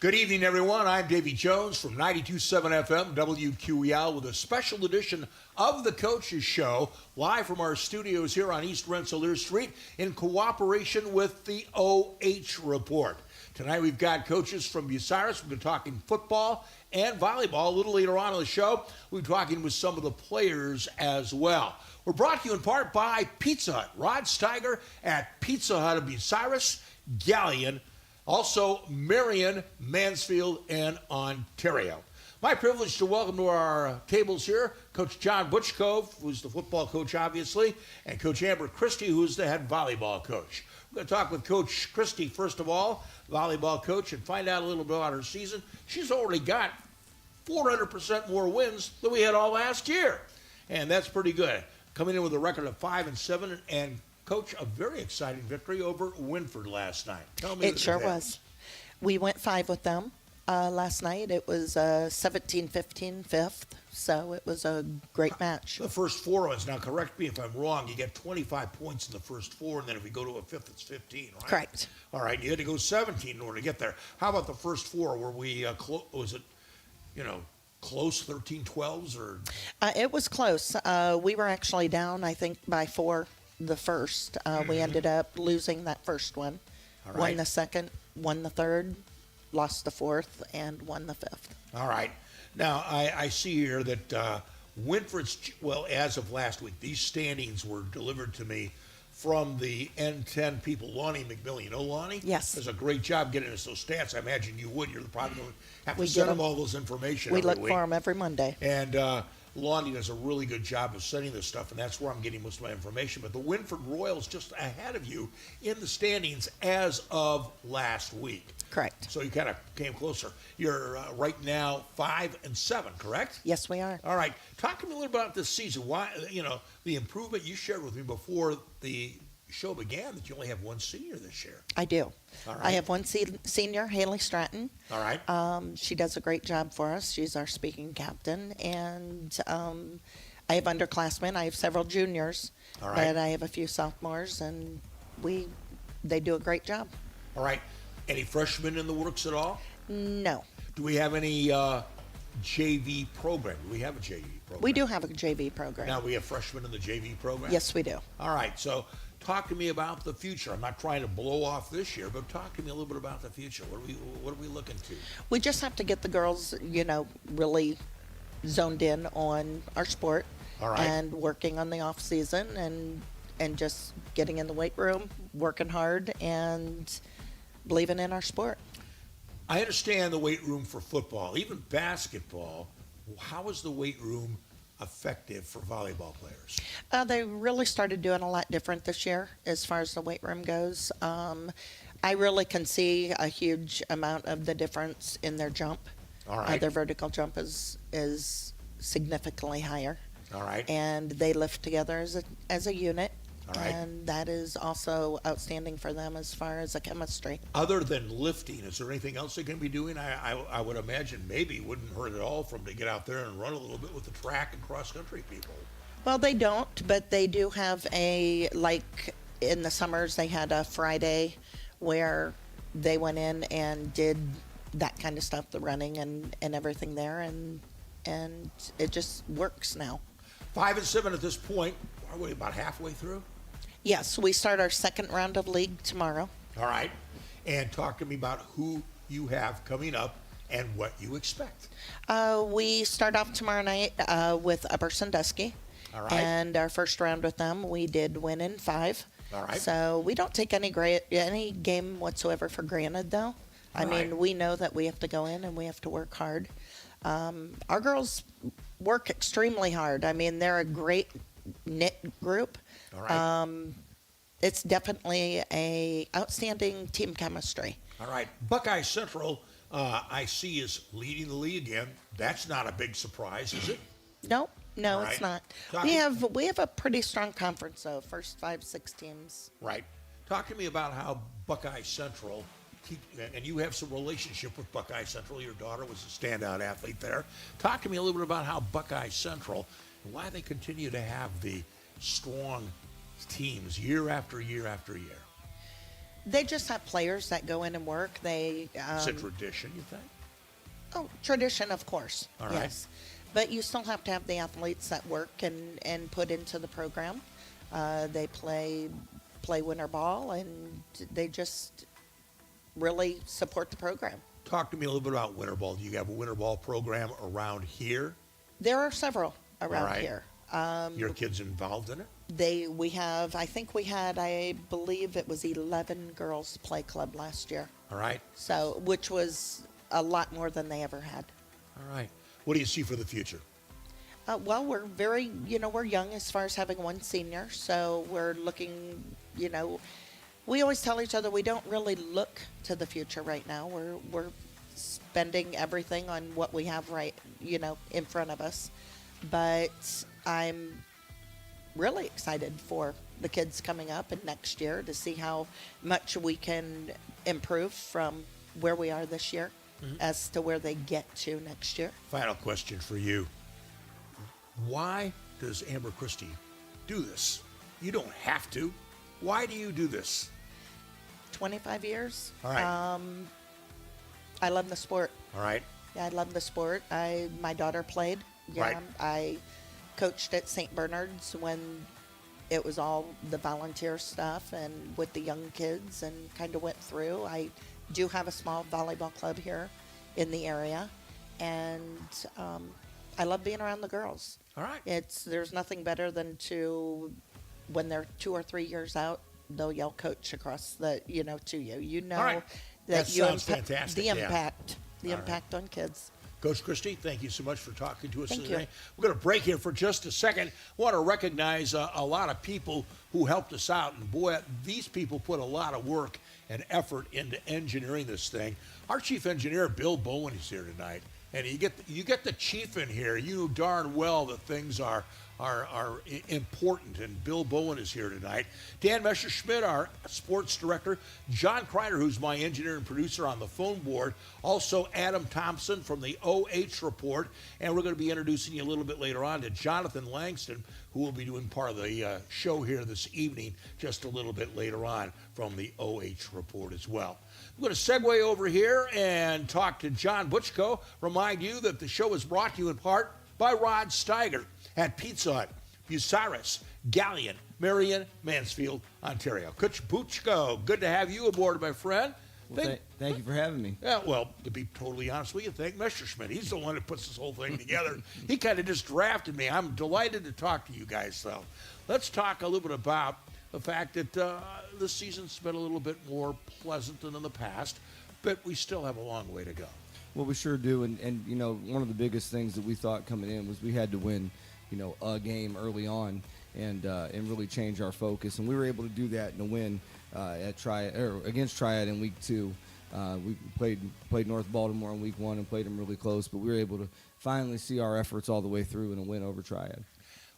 Good evening, everyone. I'm Davey Jones from 92.7 FM WQEL with a special edition of the Coaches Show, live from our studios here on East Rensselaer Street in cooperation with the OH Report. Tonight we've got coaches from Bucyrus. We've been talking football and volleyball. A little later on in the show, we'll be talking with some of the players as well. We're brought to you in part by Pizza Hut. Rod Steiger at Pizza Hut of Bucyrus, Galion, also Marion, Mansfield, and Ontario. My privilege to welcome to our tables here Coach John Butchcove, who's the football coach, obviously, and Coach Amber Christie, who's the head volleyball coach. We're going to talk with Coach Christie, first of all, volleyball coach, and find out a little bit about her season. She's already got 400% more wins than we had all last year, and that's pretty good. Coming in with a record of 5-7, and Coach, a very exciting victory over Winford last night. Tell me. It sure was. We went 5 with them last night. It was 17-15 fifth, so it was a great match. The first 4 was, now correct me if I'm wrong, you get 25 points in the first 4, and then if we go to a fifth, it's 15, right? Correct. All right, you had to go 17 in order to get there. How about the first 4? Were we, was it, close 13-12s or? It was close. We were actually down, I think, by 4 the first. We ended up losing that first one. All right. Won the second, won the third, lost the fourth, and won the fifth. All right. Now, I see here that Winford's, well, as of last week, these standings were delivered to me from the N10 people. Lonnie McMillan. You know Lonnie? Yes. Does a great job getting us those stats. I imagine you would. You're probably going to have to We send get them 'em. all those information We every look week. for them every Monday. And Lonnie does a really good job of sending this stuff, and that's where I'm getting most of my information. But the Winford Royals just ahead of you in the standings as of last week. Correct. So you kind of came closer. You're right now 5-7, correct? Yes, we are. All right. Talk to me a little about this season. Why, the improvement you shared with me before the show began that you only have one senior this year. I do. All right. I have one senior, Haley Stratton. All right. She does a great job for us. She's our speaking captain. And I have underclassmen. I have several juniors. All right. But I have a few sophomores, and they do a great job. All right. Any freshmen in the works at all? No. Do we have any JV program? Do we have a JV program? We do have a JV program. Now we have freshmen in the JV program? Yes, we do. All right. So talk to me about the future. I'm not trying to blow off this year, but talk to me a little bit about the future. What are we looking to? We just have to get the girls, really zoned in on our sport. All right. And working on the off season and just getting in the weight room, working hard, and believing in our sport. I understand the weight room for football, even basketball. How is the weight room effective for volleyball players? They really started doing a lot different this year as far as the weight room goes. I really can see a huge amount of the difference in their jump. All right. Their vertical jump is significantly higher. All right. And they lift together as a unit. All right. And that is also outstanding for them as far as the chemistry. Other than lifting, is there anything else they can be doing? I would imagine maybe it wouldn't hurt at all for them to get out there and run a little bit with the track and cross-country people. Well, they don't, but they do have like in the summers, they had a Friday where they went in and did that kind of stuff, the running and everything there, and it just works now. 5-7 at this point. Are we about halfway through? Yes, we start our second round of league tomorrow. All right. And talk to me about who you have coming up and what you expect. We start off tomorrow night with Upper Sandusky. All right. And our first round with them, we did win in 5. All right. So we don't take any game whatsoever for granted, though. I right. mean, we know that we have to go in and we have to work hard. Our girls work extremely hard. I mean, they're a great knit group. All right. It's definitely a outstanding team chemistry. All right. Buckeye Central, I see, is leading the league again. That's not a big surprise, is it? No, All it's right. not. We have a pretty strong conference, though. First 5-6 teams. Right. Talk to me about how Buckeye Central, and you have some relationship with Buckeye Central. Your daughter was a standout athlete there. Talk to me a little bit about how Buckeye Central, and why they continue to have the strong teams year after year after year. They just have players that go in and work. It's a tradition, you think? Oh, tradition, of course. All right. Yes. But you still have to have the athletes that work and put into the program. They play winter ball, and they just really support the program. Talk to me a little bit about winter ball. Do you have a winter ball program around here? There are several around right. here. Your kids involved in it? I believe it was 11 girls play club last year. All right. So, which was a lot more than they ever had. All right. What do you see for the future? Well, we're very, we're young as far as having one senior. So we're looking, we always tell each other we don't really look to the future right now. We're spending everything on what we have in front of us. But I'm really excited for the kids coming up and next year to see how much we can improve from where we are this year as to where they get to next year. Final question for you. Why does Amber Christie do this? You don't have to. Why do you do this? 25 years. All right. I love the sport. All right. Yeah, I love the sport. My daughter played. Yeah, Right. I coached at St. Bernard's when it was all the volunteer stuff and with the young kids, and kind of went through. I do have a small volleyball club here in the area, and I love being around the girls. All right. There's nothing better than when they're 2 or 3 years out, they'll yell coach across the to you. All right. That you sounds fantastic. the yeah. impact All right. impact on kids. Coach Christie, thank you so much for talking to us Thank today. you. We're going to break here for just a second. I want to recognize a lot of people who helped us out. And boy, these people put a lot of work and effort into engineering this thing. Our chief engineer, Bill Bowen, is here tonight. And you get the chief in here, you know darn well that things are important, and Bill Bowen is here tonight. Dan Messerschmidt, our sports director. John Kreider, who's my engineer and producer on the phone board. Also, Adam Thompson from the OH Report. And we're going to be introducing you a little bit later on to Jonathan Langston, who will be doing part of the show here this evening just a little bit later on from the OH Report as well. I'm going to segue over here and talk to John Butchko. Remind you that the show is brought to you in part by Rod Steiger at Pizza Hut, Bucyrus, Galion, Marion, Mansfield, Ontario. Coach Butchko, good to have you aboard, my friend. Well, thank you for having me. Yeah, well, to be totally honest with you, thank Messerschmidt. He's the one that puts this whole thing together. He kind of just drafted me. I'm delighted to talk to you guys, though. Let's talk a little bit about the fact that this season's been a little bit more pleasant than in the past, but we still have a long way to go. Well, we sure do, and you know, one of the biggest things that we thought coming in was we had to win, you know, a game early on and really change our focus, and we were able to do that in a win against Triad in week 2. We played North Baltimore in week 1 and played them really close, but we were able to finally see our efforts all the way through in a win over Triad.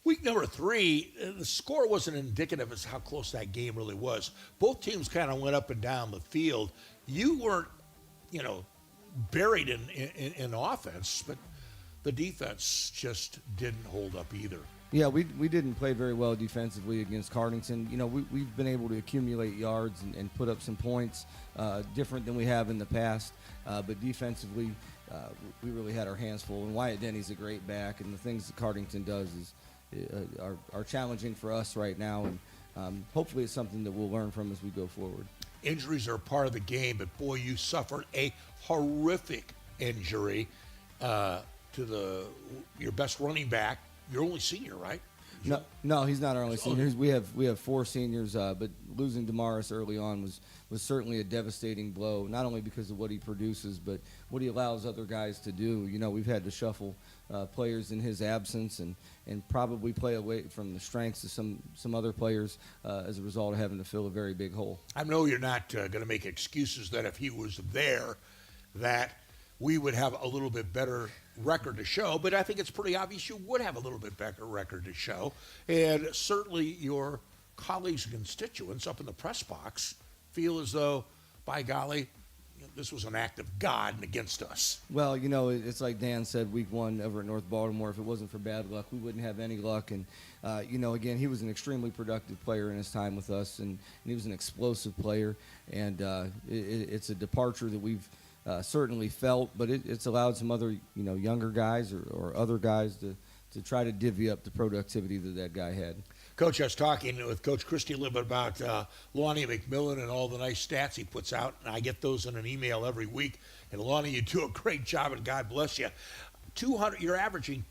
Week number 3, the score wasn't indicative of how close that game really was. Both teams kind of went up and down the field. You weren't, you know, buried in offense, but the defense just didn't hold up either. Yeah, we didn't play very well defensively against Cardington. You know, we've been able to accumulate yards and put up some points, different than we have in the past. But defensively, we really had our hands full. And Wyatt Denny's a great back, and the things that Cardington does are challenging for us right now. And hopefully it's something that we'll learn from as we go forward. Injuries are part of the game, but boy, you suffered a horrific injury to your best running back. Your only senior, right? No, he's not our only senior. We have 4 seniors, but losing Damaris early on was certainly a devastating blow. Not only because of what he produces, but what he allows other guys to do. You know, we've had to shuffle players in his absence and probably play away from the strengths of some other players as a result of having to fill a very big hole. I know you're not going to make excuses that if he was there, that we would have a little bit better record to show, but I think it's pretty obvious you would have a little bit better record to show. And certainly your colleagues and constituents up in the press box feel as though, by golly, this was an act of God against us. Well, you know, it's like Dan said week 1 over at North Baltimore. If it wasn't for bad luck, we wouldn't have any luck. And, you know, again, he was an extremely productive player in his time with us, and he was an explosive player. And it's a departure that we've certainly felt, but it's allowed some other, you know, younger guys or other guys to try to divvy up the productivity that guy had. Coach, I was talking with Coach Christie a little bit about Lonnie McMillan and all the nice stats he puts out, and I get those in an email every week. And Lonnie, you do a great job, and God bless you. 200, you're averaging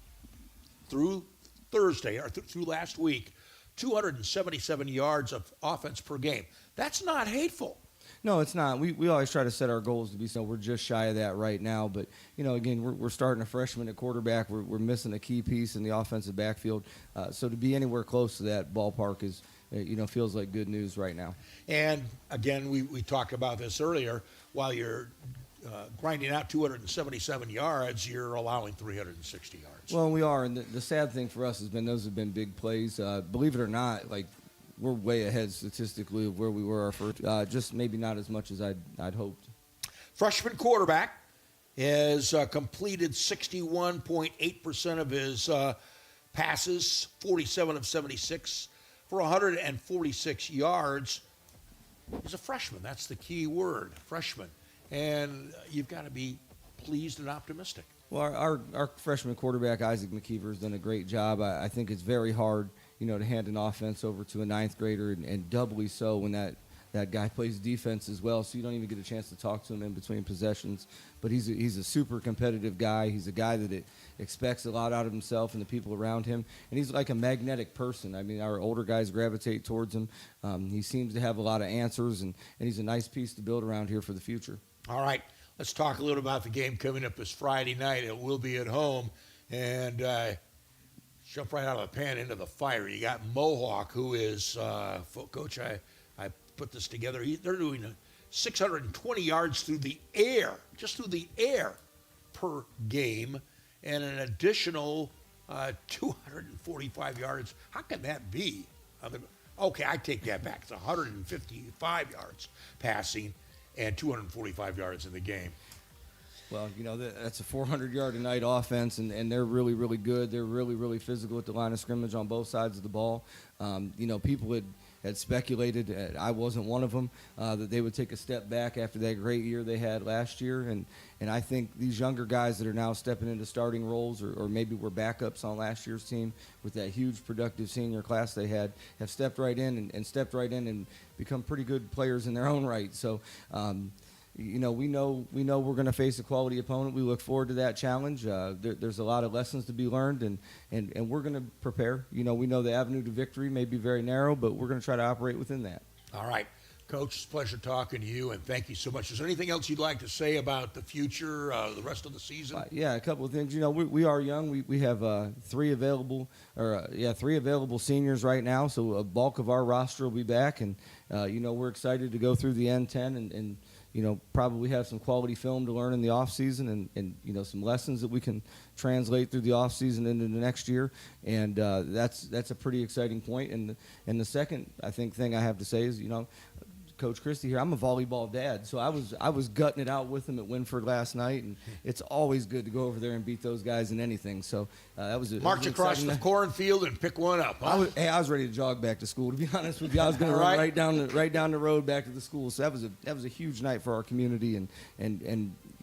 through Thursday or through last week, 277 yards of offense per game. That's not hateful. No, it's not. We always try to set our goals to be so. We're just shy of that right now. But, you know, again, we're starting a freshman at quarterback. We're missing a key piece in the offensive backfield. So to be anywhere close to that ballpark is, you know, feels like good news right now. And, again, we talked about this earlier. While you're grinding out 277 yards, you're allowing 360 yards. Well, we are. And the sad thing for us has been those have been big plays. Believe it or not, like, we're way ahead statistically of where we were our first, just maybe not as much as I'd hoped. Freshman quarterback has completed 61.8% of his passes, 47 of 76 for 146 yards. He's a freshman. That's the key word, freshman. And you've got to be pleased and optimistic. Well, our freshman quarterback, Isaac McKeever, has done a great job. I think it's very hard, you know, to hand an offense over to a 9th grader, and doubly so when that guy plays defense as well, so you don't even get a chance to talk to him in between possessions. But he's a super competitive guy. He's a guy that expects a lot out of himself and the people around him, and he's like a magnetic person. I mean, our older guys gravitate towards him. He seems to have a lot of answers, and he's a nice piece to build around here for the future. All right, let's talk a little about the game coming up this Friday night. It will be at home, and jump right out of the pan into the fire. You got Mohawk, who is, Coach, I put this together. They're doing 620 yards through the air, just through the air per game, and an additional 245 yards. How can that be? Okay, I take that back. It's 155 yards passing and 245 yards in the game. Well, that's a 400-yard-a-night offense, and they're really, really good. They're really, really physical at the line of scrimmage on both sides of the ball. People had speculated, I wasn't one of them, that they would take a step back after that great year they had last year. And I think these younger guys that are now stepping into starting roles or maybe were backups on last year's team with that huge productive senior class they had have stepped right in and become pretty good players in their own right. So, we know we're going to face a quality opponent. We look forward to that challenge. There's a lot of lessons to be learned, and we're going to prepare. We know the avenue to victory may be very narrow, but we're going to try to operate within that. All right. Coach, it's a pleasure talking to you, and thank you so much. Is there anything else you'd like to say about the future, the rest of the season? Yeah, a couple of things. We are young. We have three available seniors right now, so a bulk of our roster will be back, and we're excited to go through the N10 and probably have some quality film to learn in the off season and some lessons that we can translate through the off season into the next year. And that's a pretty exciting point. And the second, I think, thing I have to say is, Coach Christie here, I'm a volleyball dad, so I was gutting it out with him at Winford last night, and it's always good to go over there and beat those guys in anything. So that was march across the cornfield and pick one up. Huh? I was ready to jog back to school. To be honest with you, I was going to run right down the road back to the school. So that was a huge night for our community, and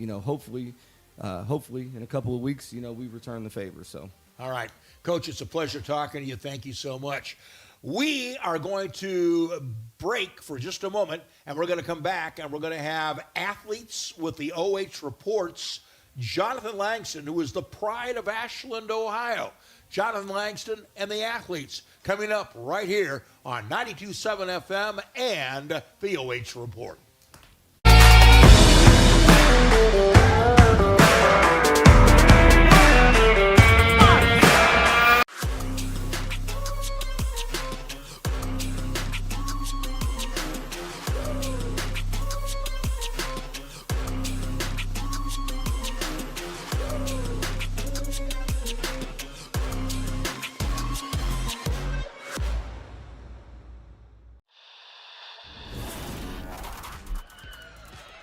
hopefully in a couple of weeks we return the favor. So all right, Coach, it's a pleasure talking to you. Thank you so much. We are going to break for just a moment, and we're going to come back, and we're going to have athletes with the OH Reports, Jonathan Langston, who is the pride of Ashland, Ohio. Jonathan Langston and the athletes coming up right here on 92.7 FM and the OH Report.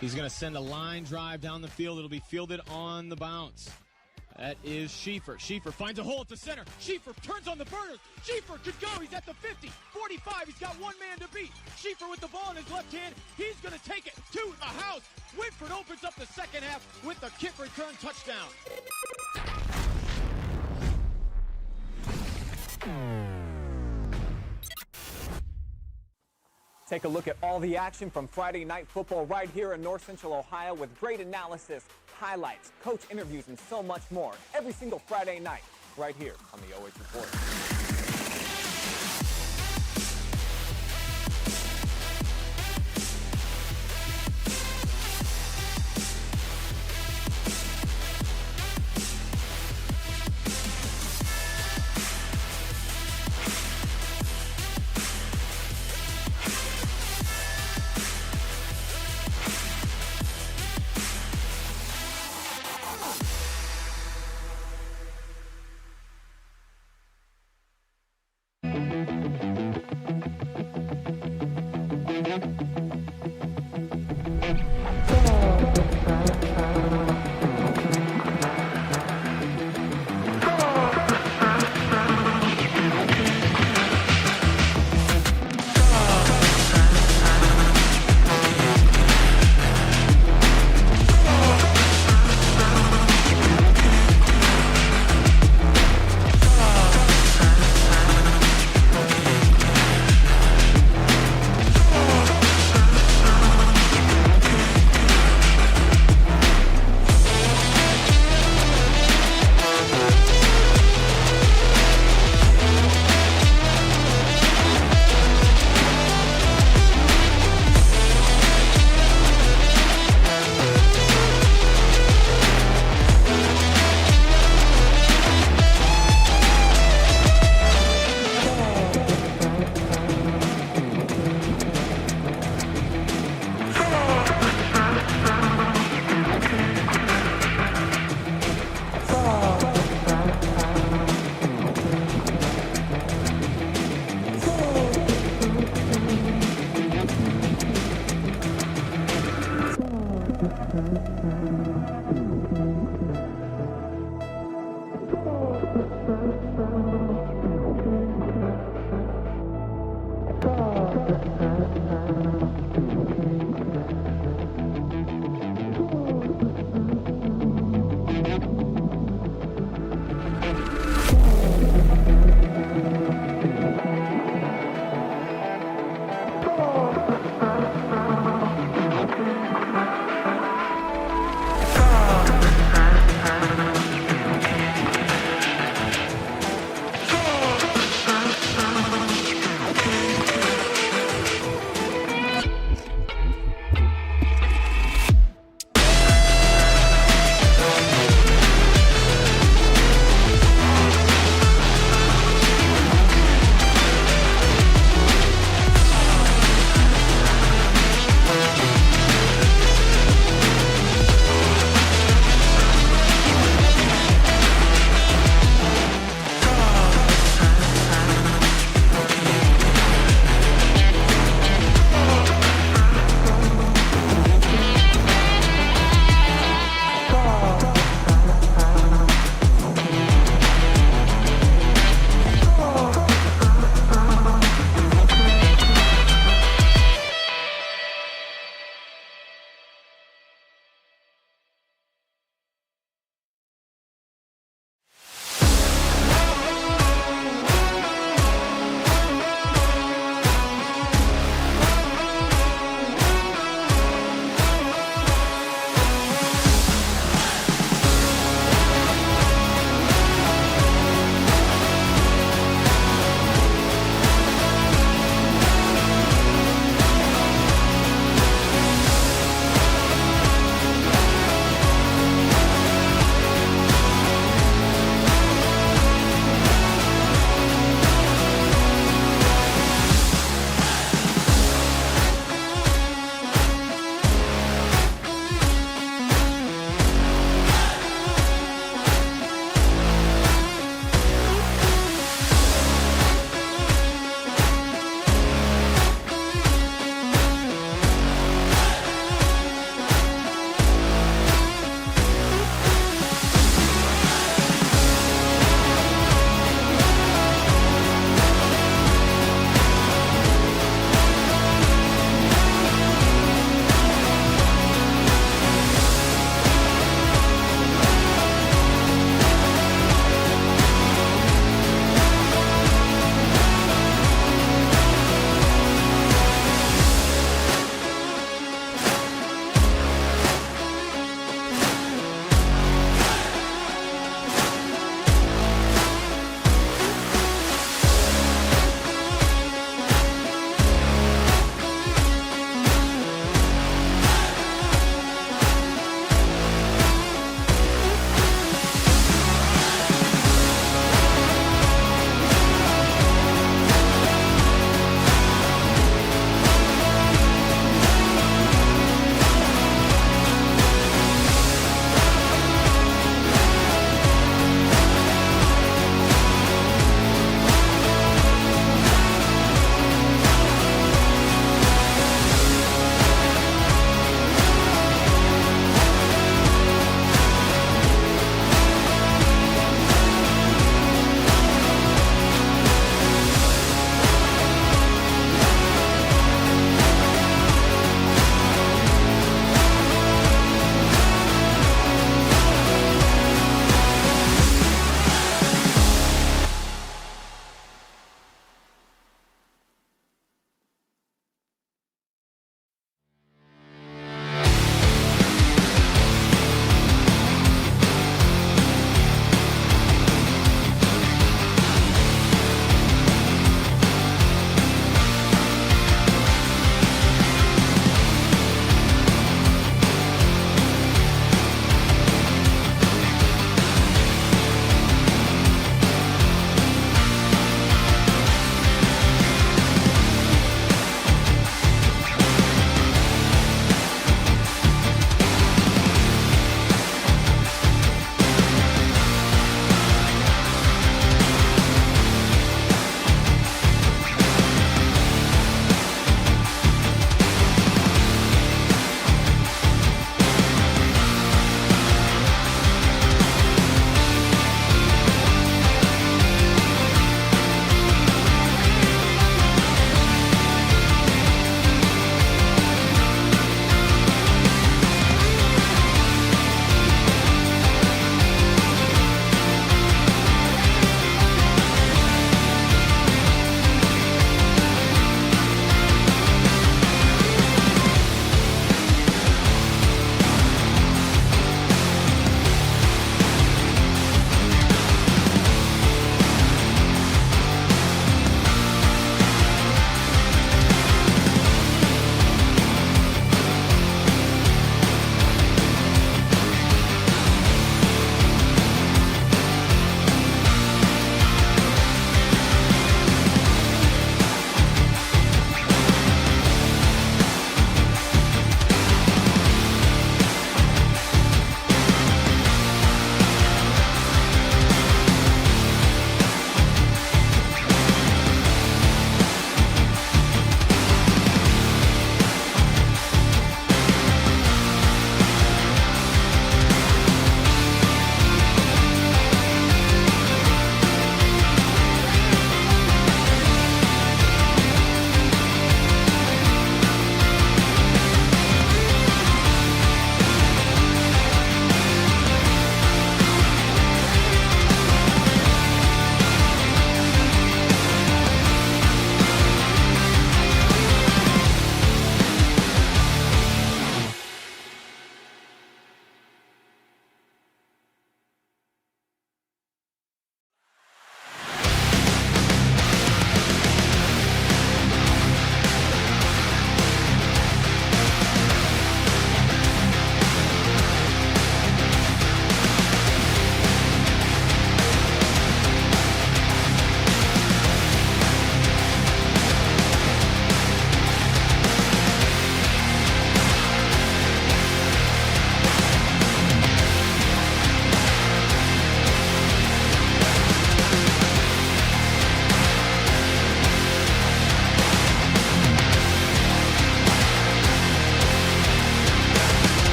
He's going to send a line drive down the field. It'll be fielded on the bounce. That is Schieffer. Schieffer finds a hole at the center. Schieffer turns on the burners. Schieffer could go. He's at the 50, 45. He's got one man to beat. Schieffer with the ball in his left hand. He's going to take it to the house. Winford opens up the second half with the kick return touchdown. Take a look at all the action from Friday Night Football right here in North Central Ohio with great analysis, highlights, coach interviews, and so much more every single Friday night right here on the OH Report.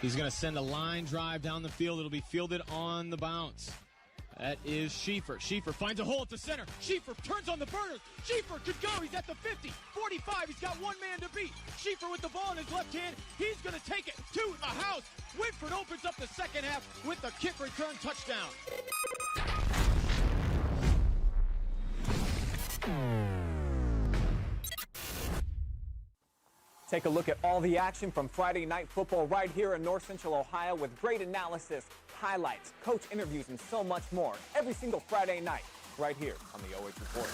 He's going to send a line drive down the field. It'll be fielded on the bounce. That is Schiefer. Schiefer finds a hole at the center. Schiefer turns on the burners. Schiefer could go. He's at the 50, 45. He's got one man to beat. Schiefer with the ball in his left hand. He's going to take it to the house. Whitford opens up the second half with the kick return touchdown. Take a look at all the action from Friday Night Football right here in North Central Ohio with great analysis, highlights, coach interviews, and so much more every single Friday night right here on the OH Report.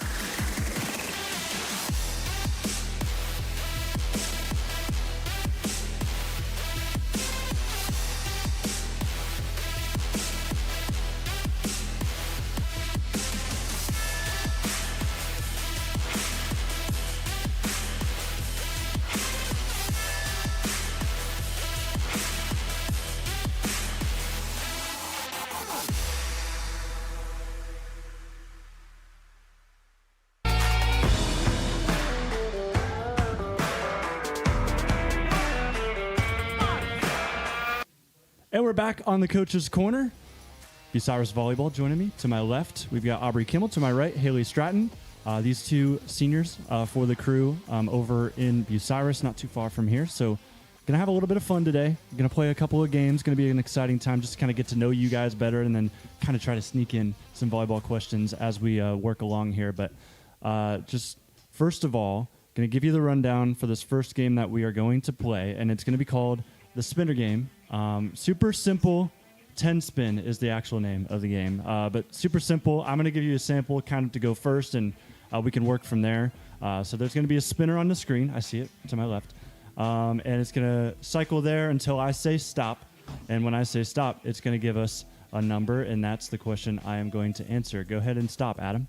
And we're back on the Coach's Corner. Bucyrus Volleyball joining me. To my left, we've got Aubrey Kimmel. To my right, Haley Stratton. These two seniors for the crew over in Bucyrus, not too far from here. So going to have a little bit of fun today. Going to play a couple of games. Going to be an exciting time just to kind of get to know you guys better and then kind of try to sneak in some volleyball questions as we work along here. But just first of all, going to give you the rundown for this first game that we are going to play, and it's going to be called the Spinner Game. Super simple. 10 spin is the actual name of the game, but super simple. I'm going to give you a sample kind of to go first, and we can work from there. So there's going to be a spinner on the screen. I see it to my left. And it's going to cycle there until I say stop. And when I say stop, it's going to give us a number, and that's the question I am going to answer. Go ahead and stop, Adam.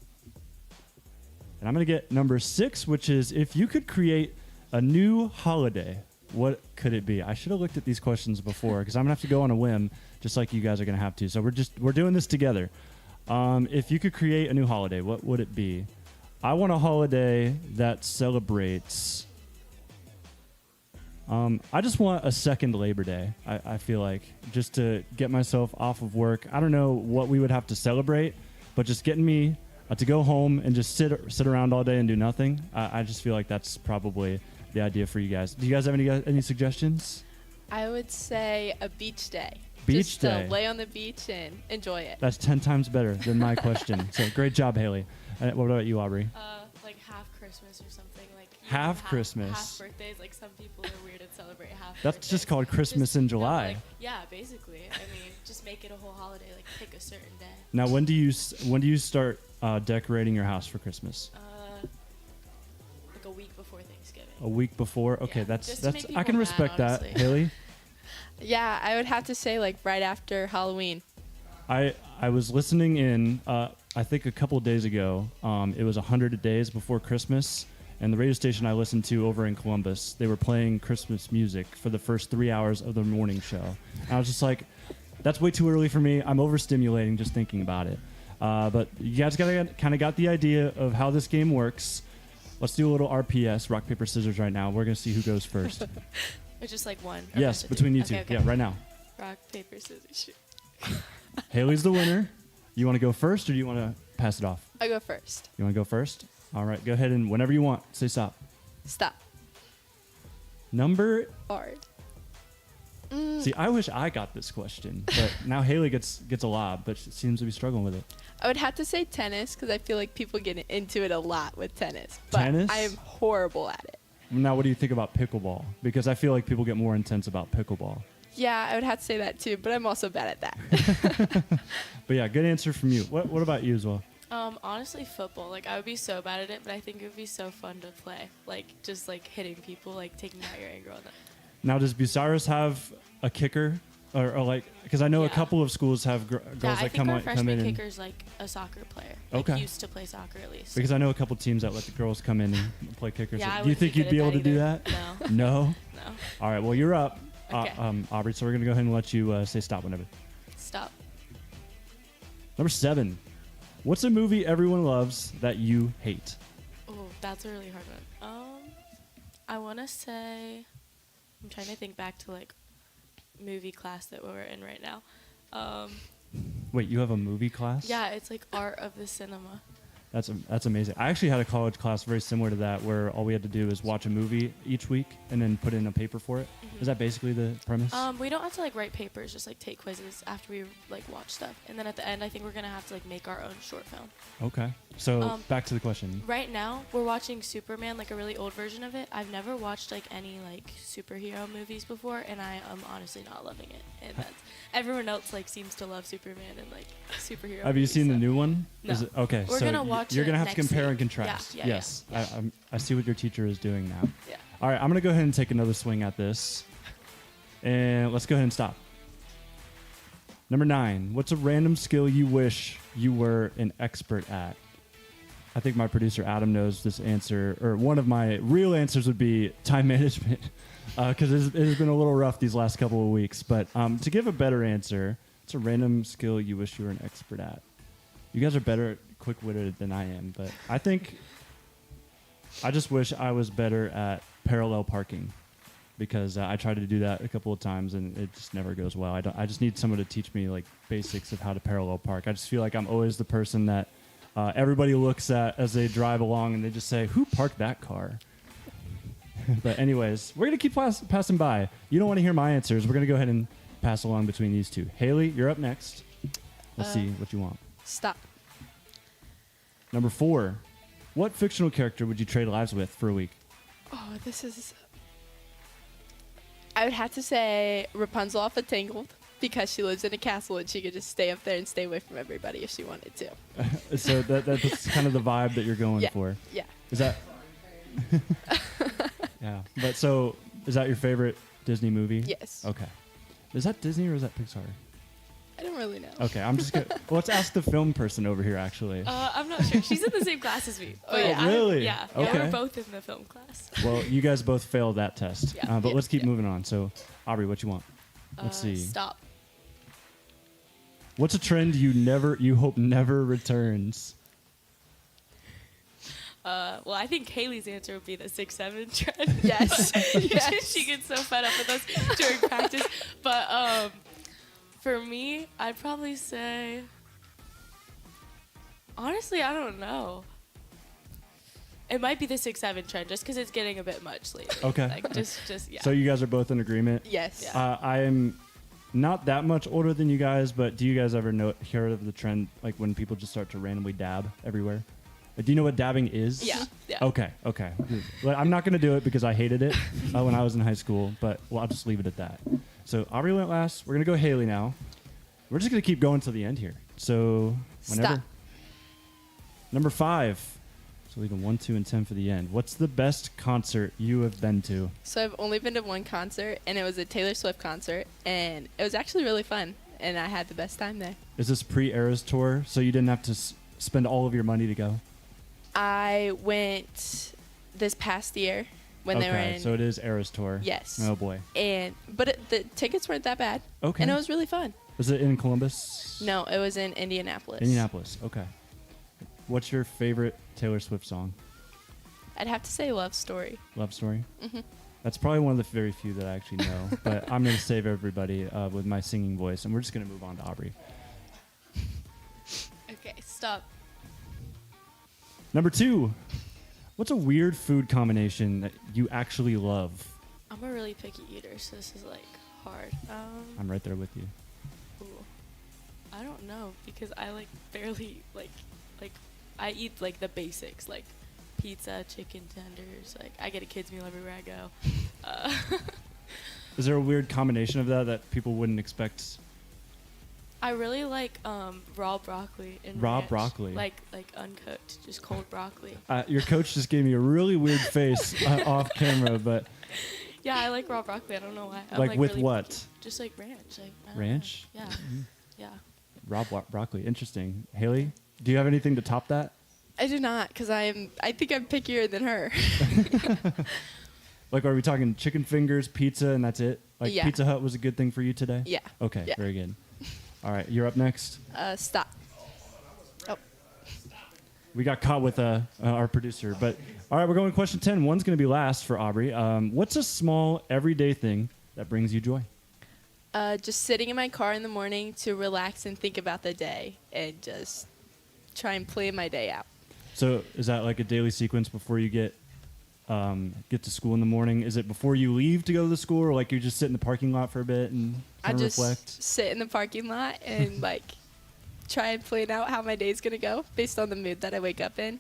And I'm going to get number 6, which is if you could create a new holiday, what could it be? I should have looked at these questions before because I'm going to have to go on a whim just like you guys are going to have to. So we're doing this together. If you could create a new holiday, what would it be? I want a holiday that celebrates... I just want a second Labor Day, I feel like, just to get myself off of work. I don't know what we would have to celebrate, but just getting me to go home and just sit around all day and do nothing, I just feel like that's probably the idea for you guys. Do you guys have any suggestions? I would say a beach day. Beach day. To lay on the beach and enjoy it. That's 10 times better than my question. So great job, Haley. What about you, Aubrey? Like half Christmas or something. Like half Christmas. Half birthdays. Like some people are weird and celebrate half. That's birthdays. just called Christmas in July. No, like, yeah, basically. I mean, just make it a whole holiday. Like pick a certain day. Now, when do you start decorating your house for Christmas? Like a week before Thanksgiving. A week before? Okay, Yeah, that's just to make I can people respect mad, that, honestly. Haley. Yeah, I would have to say like right after Halloween. I was listening in, I think a couple of days ago. It was 100 days before Christmas, and the radio station I listened to over in Columbus, they were playing Christmas music for the first 3 hours of the morning show. And I was just like, that's way too early for me. I'm overstimulating just thinking about it. But you guys kind of got the idea of how this game works. Let's do a little RPS, rock, paper, scissors right now. We're going to see who goes first. Or just like one. Or Yes, both of between you two. Okay. Yeah, right now. Rock, paper, scissors, shoot. Haley's the winner. You want to go first, or do you want to pass it off? I go first. You want to go first? All right, go ahead and whenever you want, say stop. Stop. Number. Hard. See, I wish I got this question, but now Haley gets a lob, but she seems to be struggling with it. I would have to say tennis because I feel like people get into it a lot with tennis. But Tennis? I am horrible at it. Now, what do you think about pickleball? Because I feel like people get more intense about pickleball. Yeah, I would have to say that too, but I'm also bad at that. But yeah, good answer from you. What about you as well? Honestly, football. Like, I would be so bad at it, but I think it would be so fun to play. Like, just, like, hitting people, like, taking out your anger on them. Now, does Bucyrus have a kicker? Or like, because I know a Yeah. couple of schools have girls Yeah, I that think come our in freshman and... kicker's, like, a soccer player. Like, Okay. used to play soccer, at least. Because I know a couple teams that let the girls come in and play kickers. Yeah, I Do you wouldn't think be you'd good be at able to do that that? either. No? No. All right, well, you're up, Okay. Aubrey, so we're going to go ahead and let you say stop whenever. Stop. Number 7. What's a movie everyone loves that you hate? Oh, that's a really hard one. I want to say... I'm trying to think back to, like, movie class that we're in right now. Wait, you have a movie class? Yeah, it's like art of the cinema. That's amazing. I actually had a college class very similar to that, where all we had to do is watch a movie each week and then put in a paper for it. Is that basically the premise? We don't have to like write papers, just like take quizzes after we like watch stuff, and then at the end, I think we're gonna have to like make our own short film. Okay. So back to the question. Right now, we're watching Superman, like a really old version of it. I've never watched like any like superhero movies before, and I am honestly not loving it. And that's, everyone else like seems to love Superman and like superhero. Have you movies, seen so. the new one? No. Is it, okay. We're so gonna watch you're it gonna have to next compare and week. contrast. Yeah, yes. yeah. I see what your teacher is doing now. Yeah. All right. I'm gonna go ahead and take another swing at this, and let's go ahead and stop. Number 9. What's a random skill you wish you were an expert at? I think my producer Adam knows this answer, or one of my real answers would be time management, because it has been a little rough these last couple of weeks. But to give a better answer, it's a random skill you wish you were an expert at. You guys are better, quick-witted than I am, but I just wish I was better at parallel parking, because I tried to do that a couple of times and it just never goes well. I just need someone to teach me like basics of how to parallel park. I just feel like I'm always the person that everybody looks at as they drive along and they just say, "Who parked that car?" But anyways, we're gonna keep passing by. You don't want to hear my answers. We're gonna go ahead and pass along between these two. Haley, you're up next. Let's see what you want. Stop. Number 4. What fictional character would you trade lives with for a week? Oh, this is. I would have to say Rapunzel off of Tangled, because she lives in a castle and she could just stay up there and stay away from everybody if she wanted to. So that's kind of the vibe that you're going for. Yeah. Is that? Yeah. But so, is that your favorite Disney movie? Yes. Okay. Is that Disney or is that Pixar? I don't really know. Okay, I'm just gonna. Well, let's ask the film person over here. Actually. I'm not sure. She's in the same class as me. But yeah. Really? Yeah. Okay. Yeah, we're both in the film class. Well, you guys both failed that test. Yeah. But Yeah. let's keep Yeah. moving on. So, Aubrey, what you want? Let's see. Stop. What's a trend you hope never returns? Well, I think Haley's answer would be the 6'7" trend. Yes. Yes. She gets so fed up with us during practice. But for me, I'd probably say, honestly, I don't know. It might be the 6'7" trend, just because it's getting a bit much lately. Okay. Like just yeah. So you guys are both in agreement. Yes. Yeah. I am not that much older than you guys, but do you guys ever hear of the trend, like when people just start to randomly dab everywhere? Do you know what dabbing is? Yeah. Yeah. Okay. Well, I'm not going to do it because I hated it when I was in high school, but I'll just leave it at that. So Aubrey went last. We're going to go Haley now. We're just going to keep going till the end here. So whenever. Stop. Number 5. So leaving 1, 2, and 10 for the end. What's the best concert you have been to? So I've only been to one concert, and it was a Taylor Swift concert, and it was actually really fun, and I had the best time there. Is this pre-Eras tour, so you didn't have to spend all of your money to go? I went this past year when they were in. So it is Eras tour. Yes. Oh boy. But the tickets weren't that bad. Okay. And it was really fun. Was it in Columbus? No, it was in Indianapolis. Indianapolis. Okay. What's your favorite Taylor Swift song? I'd have to say Love Story. Love Story? Mm-hmm. That's probably one of the very few that I actually know. But I'm going to save everybody with my singing voice, and we're just going to move on to Aubrey. Okay, stop. Number 2. What's a weird food combination that you actually love? I'm a really picky eater, so this is like hard. I'm right there with you. Ooh. I don't know, because I like barely like I eat like the basics, like pizza, chicken tenders. Like I get a kids meal everywhere I go. Is there a weird combination of that people wouldn't expect? I really like raw broccoli and Raw ranch. broccoli? like uncooked, just cold broccoli. Your coach just gave me a really weird face off camera, but Yeah, I like raw broccoli. I don't know why. I'm, like with really what? picky. Just like ranch. Like I don't Ranch? know. Yeah, yeah. Raw broccoli. Interesting. Haley, do you have anything to top that? I do not, because I think I'm pickier than her. Like, are we talking chicken fingers, pizza, and that's it? Like, Yeah. Pizza Hut was a good thing for you today? Yeah. Okay, Yeah. very good. All right, you're up next. Stop. Oh. We got caught with our producer. But, all right, we're going to question 10. One's going to be last for Aubrey. What's a small, everyday thing that brings you joy? Just sitting in my car in the morning to relax and think about the day and just try and plan my day out. So is that like a daily sequence before you get to school in the morning? Is it before you leave to go to the school, or like you just sit in the parking lot for a bit and I kind of just reflect? sit in the parking lot and like try and plan out how my day's gonna go based on the mood that I wake up in.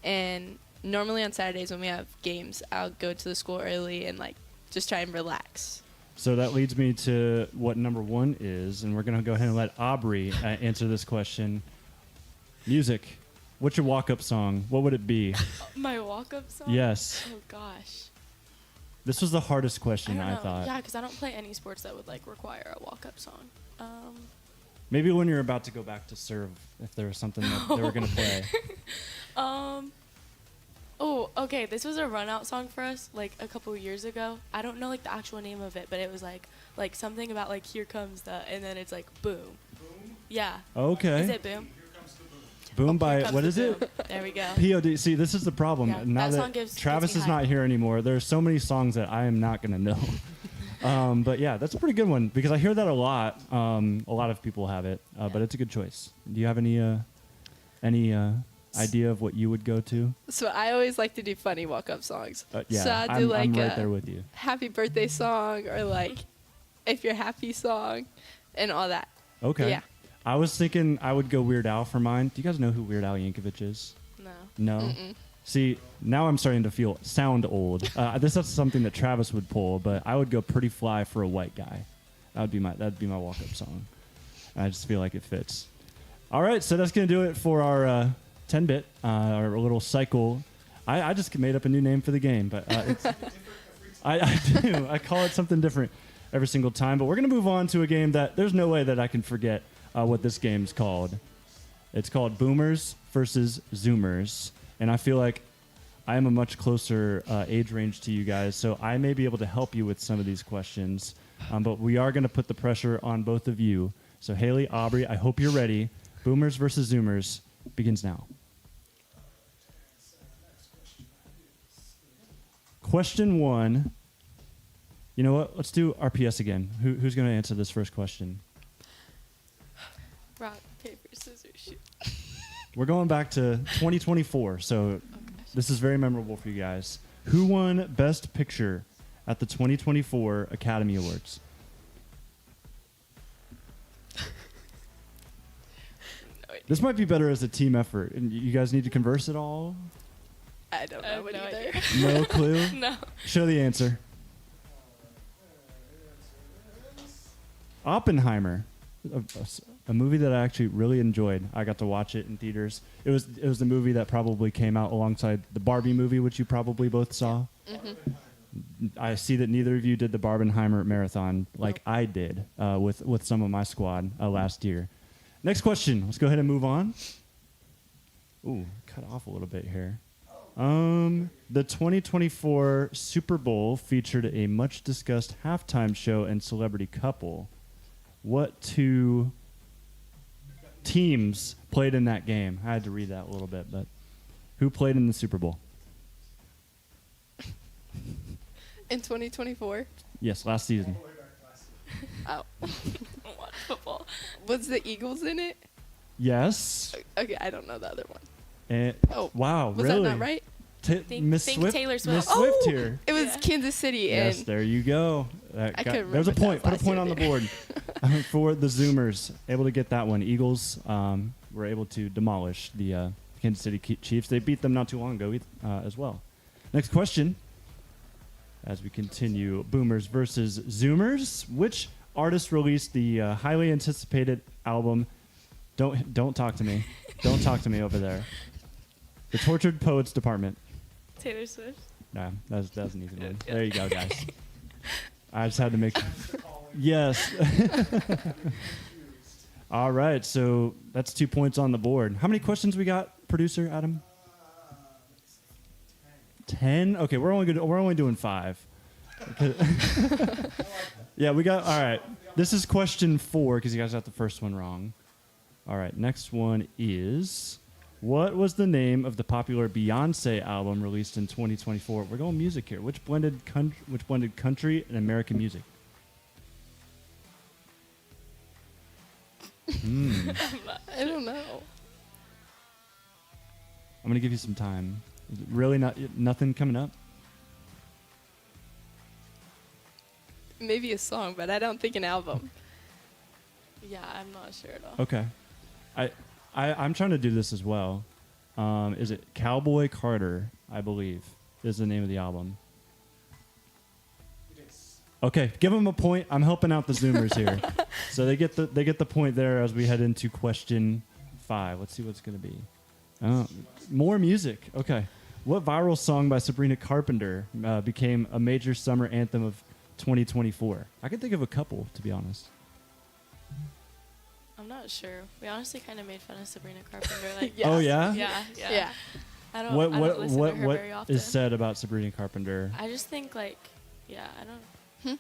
And normally on Saturdays when we have games, I'll go to the school early and like just try and relax. So that leads me to what number 1 is, and we're going to go ahead and let Aubrey answer this question. Music. What's your walk-up song? What would it be? My walk-up song? Yes. Oh, gosh. This was the hardest question, I I don't know. thought. Yeah, because I don't play any sports that would, like, require a walk-up song. Maybe when you're about to go back to serve, if there was something that they were going to play. Oh, okay. This was a run-out song for us, like, a couple years ago. I don't know, like, the actual name of it, but it was, like something about, like, here comes the, and then it's, like, boom. Boom? Yeah. Okay. Is it boom? Boom by, Here comes what the is it? boom. There we go. POD. See, this is the problem. Yeah, now that that song gets Travis me is hyped. not here anymore, there's so many songs that I am not going to know. But yeah, that's a pretty good one because I hear that a lot. A lot of people have it, but it's a good choice. Do you have any idea of what you would go to? So I always like to do funny walk-up songs. Yeah, So I do I'm like right a there with you. happy birthday song or like if you're happy song and all that. Okay. Yeah. I was thinking I would go Weird Al for mine. Do you guys know who Weird Al Yankovic is? No. No. Mm-mm. See, now I'm starting to sound old. This is something that Travis would pull, but I would go Pretty Fly for a white guy. That'd be my walk-up song. I just feel like it fits. All right, so that's gonna do it for our 10-bit, our little cycle. I just made up a new name for the game, but it's, I do. I call it something different every single time. But we're gonna move on to a game that there's no way that I can forget what this game's called. It's called Boomers versus Zoomers. And I feel like I am a much closer age range to you guys, so I may be able to help you with some of these questions. But we are going to put the pressure on both of you. So Haley, Aubrey, I hope you're ready. Boomers versus Zoomers begins now. Question 1. You know what? Let's do RPS again. Who's going to answer this first question? Rock, paper, scissors, shoot. We're going back to 2024, so this is very memorable for you guys. Who won Best Picture at the 2024 Academy Awards? This might be better as a team effort. And you guys need to converse at all? I don't know it no either. idea. No clue? No. Show the answer. Oppenheimer. A movie that I actually really enjoyed. I got to watch it in theaters. It was the movie that probably came out alongside the Barbie movie, which you probably both saw. Mm-hmm. I see that neither of you did the Barbenheimer marathon like I did with some of my squad last year. Next question. Let's go ahead and move on. Ooh, cut off a little bit here. The 2024 Super Bowl featured a much discussed halftime show and celebrity couple. What two teams played in that game? I had to read that a little bit, but who played in the Super Bowl? In 2024? Yes, last season. Oh. Watch football. Was the Eagles in it? Yes. Okay, I don't know the other one. And, Oh, wow, Was really? that not right? Miss think Swift, Taylor Swift. Miss Swift here. It was Yeah. Kansas City. Yes, And there you go. couldn't There's a remember point. that Put a last point year on the there. board for the Zoomers. Able to get that one. Eagles were able to demolish the Kansas City Chiefs. They beat them not too long ago as well. Next question. As we continue, Boomers versus Zoomers. Which artist released the highly anticipated album? Don't talk to me. Don't talk to me over there. The Tortured Poets Department. Taylor Swift. Nah, that's an easy one. There you go, guys. I just had to make. Yes. All right, so that's 2 points on the board. How many questions we got, producer Adam? 10. Okay, we're only doing 5. Yeah, we got. All right. This is question 4 because you guys got the first one wrong. All right, next one is. What was the name of the popular Beyonce album released in 2024? We're going music here. Which blended country and American music? I don't know. I'm gonna give you some time. Really, nothing coming up. Maybe a song, but I don't think an album. Yeah, I'm not sure at all. Okay. I'm trying to do this as well. Is it Cowboy Carter, I believe, is the name of the album. Okay, give them a point. I'm helping out the Zoomers here. So they get the point there as we head into question 5. Let's see what's going to be. Oh, more music. Okay. What viral song by Sabrina Carpenter became a major summer anthem of 2024? I can think of a couple, to be honest. I'm not sure. We honestly kind of made fun of Sabrina Carpenter. Like, Yes. Oh, yeah? yeah. I don't. What I don't listen to her what very often. is said about Sabrina Carpenter? I just think I don't.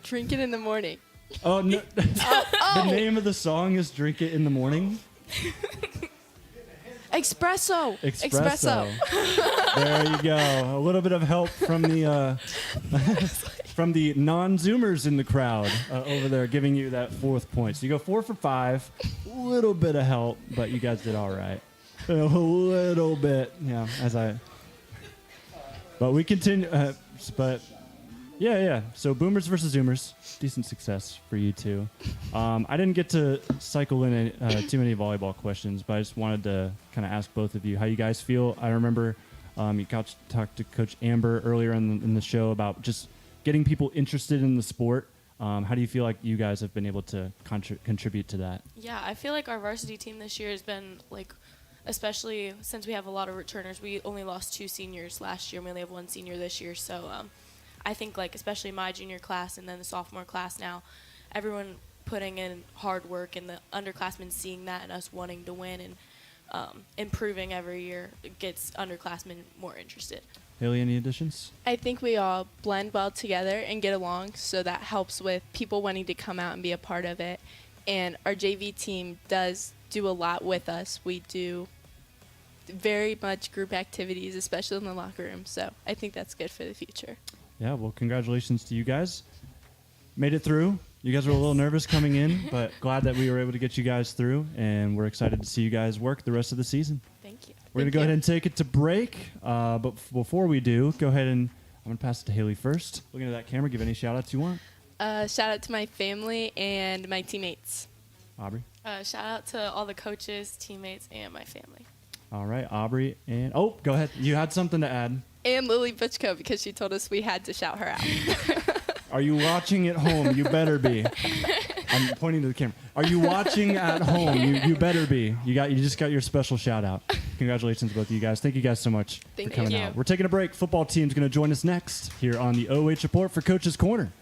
Drink it in the morning. Oh, no. The name of the song is Drink It in the Morning. Espresso. There you go. A little bit of help from the from the non-Zoomers in the crowd over there, giving you that 4th point. So you go 4 for 5. A little bit of help, but you guys did all right. A little bit, yeah. But we continue. But yeah. So Boomers versus Zoomers, decent success for you two. I didn't get to cycle in too many volleyball questions, but I just wanted to kind of ask both of you how you guys feel. I remember you talked to Coach Amber earlier in the show about just getting people interested in the sport. How do you feel like you guys have been able to contribute to that? Yeah, I feel like our varsity team this year has been especially since we have a lot of returners. We only lost 2 seniors last year. We only have 1 senior this year. So I think especially my junior class and then the sophomore class now, everyone putting in hard work and the underclassmen seeing that and us wanting to win and improving every year gets underclassmen more interested. Haley, any additions? I think we all blend well together and get along, so that helps with people wanting to come out and be a part of it. And our JV team does do a lot with us. We do very much group activities, especially in the locker room. So I think that's good for the future. Yeah, well, congratulations to you guys. Made it through. You guys were a little nervous coming in, but glad that we were able to get you guys through, and we're excited to see you guys work the rest of the season. Thank you. We're going to go ahead and take it to break, but before we do, go ahead and I'm going to pass it to Haley first. Looking at that camera, give any shout-outs you want. Shout out to my family and my teammates. Aubrey. Shout out to all the coaches, teammates, and my family. All right, Aubrey. And go ahead. You had something to add. And Lily Butchko, because she told us we had to shout her out. Are you watching at home? You better be. I'm pointing to the camera. Are you watching at home? You better be. You just got your special shout out. Congratulations, both of you guys. Thank you guys so much for coming out. We're taking a break. Football team's going to join us next here on the OH Report for Coach's Corner.